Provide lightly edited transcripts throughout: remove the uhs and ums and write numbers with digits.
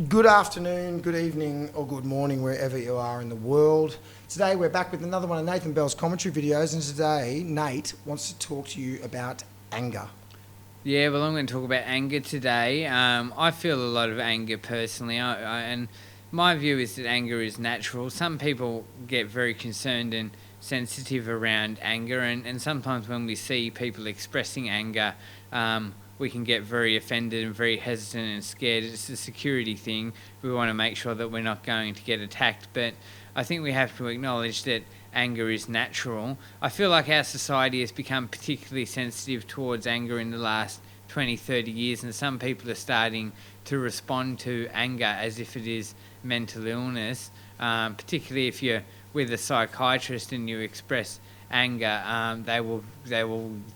Good afternoon, good evening, or good morning, wherever you are in the world. Today we're back with another one of Nathan Bell's commentary videos, and today Nate wants to talk to you about anger. Yeah, well, I'm going to talk about anger today. I feel a lot of anger personally, and my view is that anger is natural. Some people get very concerned and sensitive around anger, and sometimes when we see people expressing anger, we can get very offended and very hesitant and scared. It's a security thing. We want to make sure that we're not going to get attacked, but I think we have to acknowledge that anger is natural. I feel like our society has become particularly sensitive towards anger in the last 20, 30 years, and some people are starting to respond to anger as if it is mental illness, particularly if you're with a psychiatrist and you express anger, they will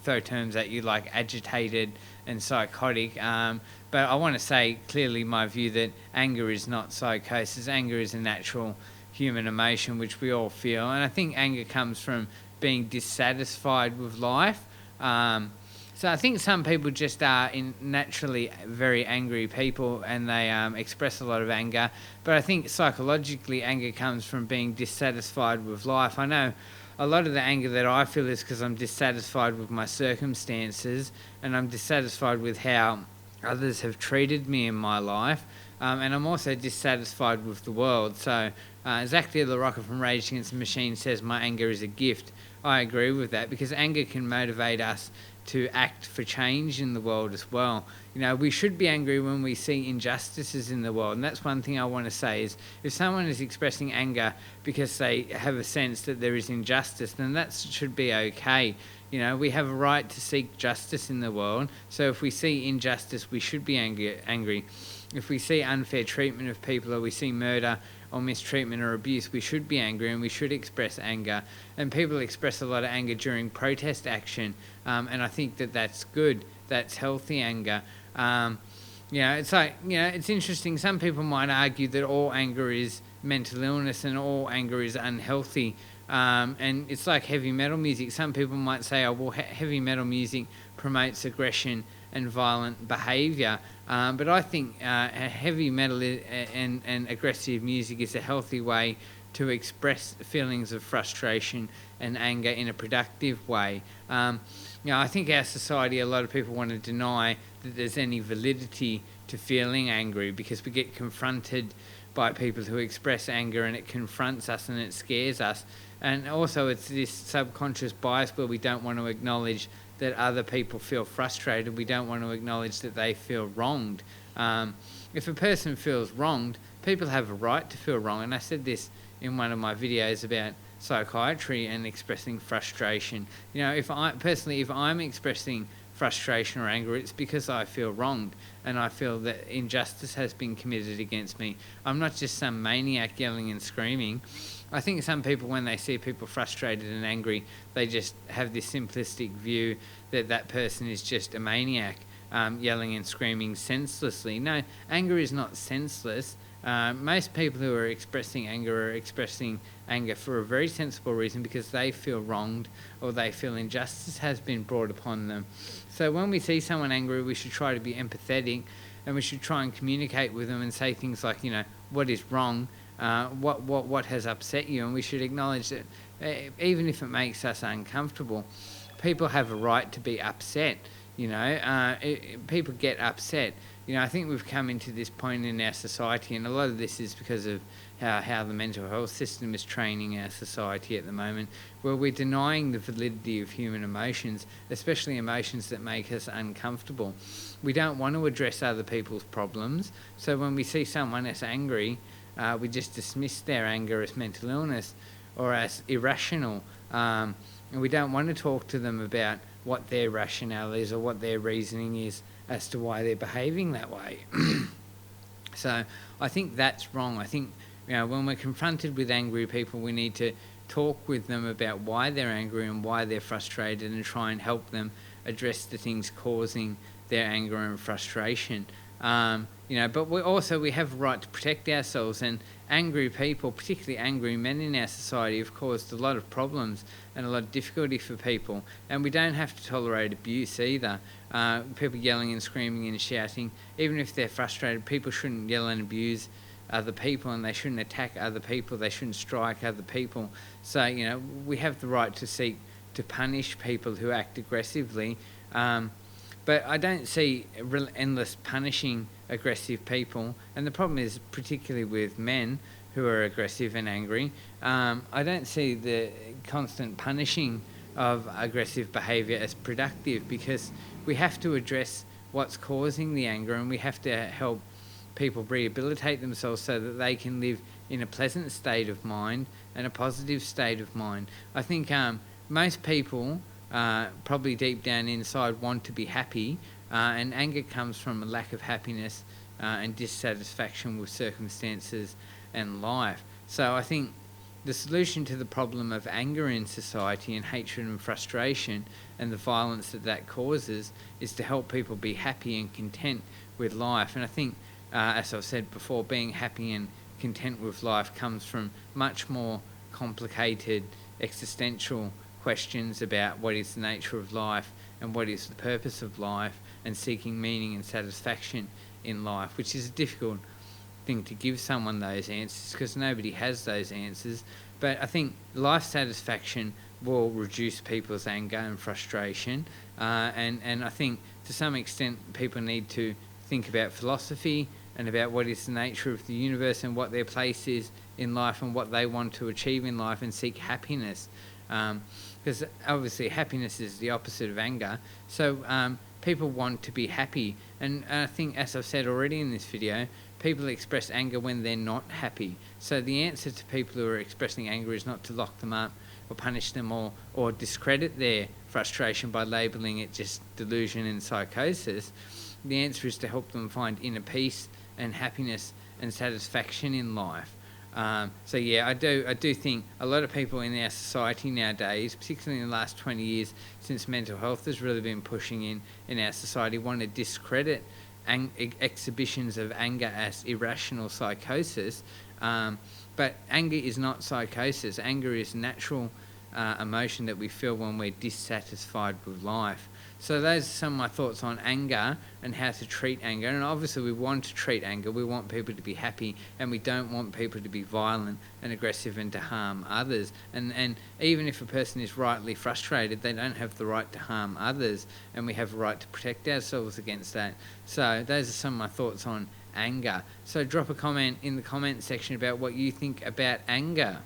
throw terms at you like agitated and psychotic. But I want to say clearly my view that anger is not psychosis. Anger is a natural human emotion which we all feel, and I think anger comes from being dissatisfied with life. So I think some people just are naturally very angry people, and they express a lot of anger. But I think psychologically, anger comes from being dissatisfied with life. I know a lot of the anger that I feel is because I'm dissatisfied with my circumstances, and I'm dissatisfied with how others have treated me in my life. And I'm also dissatisfied with the world. So Zach the Rocker from Rage Against the Machine says my anger is a gift. I agree with that, because anger can motivate us to act for change in the world as well. You know, we should be angry when we see injustices in the world, and that's one thing I want to say is if someone is expressing anger because they have a sense that there is injustice, then that should be okay. You know, we have a right to seek justice in the world, so if we see injustice, we should be angry. If we see unfair treatment of people, or we see murder or mistreatment or abuse, we should be angry, and we should express anger. And people express a lot of anger during protest action, and I think that that's good. That's healthy anger. It's like, it's interesting. Some people might argue that all anger is mental illness and all anger is unhealthy. And it's like heavy metal music. Some people might say, oh, well, heavy metal music promotes aggression and violent behaviour. But I think heavy metal and aggressive music is a healthy way to express feelings of frustration and anger in a productive way. I think our society, a lot of people want to deny that there's any validity to feeling angry, because we get confronted by people who express anger, and it confronts us and it scares us. And also it's this subconscious bias where we don't want to acknowledge that other people feel frustrated. We don't want to acknowledge that they feel wronged. If a person feels wronged, people have a right to feel wrong. And I said this in one of my videos about psychiatry and expressing frustration. If I'm expressing frustration or anger, it's because I feel wronged and I feel that injustice has been committed against me. I'm not just some maniac yelling and screaming. I think some people, when they see people frustrated and angry, they just have this simplistic view that that person is just a maniac, yelling and screaming senselessly. No, anger is not senseless. Most people who are expressing anger for a very sensible reason, because they feel wronged or they feel injustice has been brought upon them. So when we see someone angry, we should try to be empathetic, and we should try and communicate with them and say things like, what is wrong, what has upset you, and we should acknowledge that even if it makes us uncomfortable, people have a right to be upset. People get upset. I think we've come into this point in our society, and a lot of this is because of how the mental health system is training our society at the moment, where we're denying the validity of human emotions, especially emotions that make us uncomfortable. We don't want to address other people's problems, so when we see someone that's angry, we just dismiss their anger as mental illness or as irrational, and we don't want to talk to them about what their rationale is or what their reasoning is as to why they're behaving that way. So I think that's wrong. I think when we're confronted with angry people, we need to talk with them about why they're angry and why they're frustrated, and try and help them address the things causing their anger and frustration. But we have a right to protect ourselves, and angry people, particularly angry men in our society, have caused a lot of problems and a lot of difficulty for people. And we don't have to tolerate abuse either. People yelling and screaming and shouting, even if they're frustrated, people shouldn't yell and abuse other people, and they shouldn't attack other people. They shouldn't strike other people. So, we have the right to seek to punish people who act aggressively. But I don't see endless punishing aggressive people. And the problem is particularly with men who are aggressive and angry. I don't see the constant punishing of aggressive behaviour as productive, because we have to address what's causing the anger, and we have to help people rehabilitate themselves so that they can live in a pleasant state of mind and a positive state of mind. I think most people probably deep down inside want to be happy, and anger comes from a lack of happiness and dissatisfaction with circumstances and life. So I think the solution to the problem of anger in society and hatred and frustration and the violence that causes is to help people be happy and content with life. And I think, as I've said before, being happy and content with life comes from much more complicated existential questions about what is the nature of life and what is the purpose of life, and seeking meaning and satisfaction in life, which is a difficult thing to give someone those answers because nobody has those answers. But I think life satisfaction will reduce people's anger and frustration, and I think to some extent people need to think about philosophy and about what is the nature of the universe and what their place is in life and what they want to achieve in life, and seek happiness. Because obviously happiness is the opposite of anger. So people want to be happy. And I think, as I've said already in this video, people express anger when they're not happy. So the answer to people who are expressing anger is not to lock them up or punish them or discredit their frustration by labelling it just delusion and psychosis. The answer is to help them find inner peace and happiness and satisfaction in life. I do think a lot of people in our society nowadays, particularly in the last 20 years since mental health has really been pushing in our society, want to discredit exhibitions of anger as irrational psychosis. But anger is not psychosis. Anger is natural emotion that we feel when we're dissatisfied with life. So those are some of my thoughts on anger and how to treat anger. And obviously we want to treat anger. We want people to be happy, and we don't want people to be violent and aggressive and to harm others. And even if a person is rightly frustrated, they don't have the right to harm others, and we have a right to protect ourselves against that. So those are some of my thoughts on anger. So drop a comment in the comment section about what you think about anger.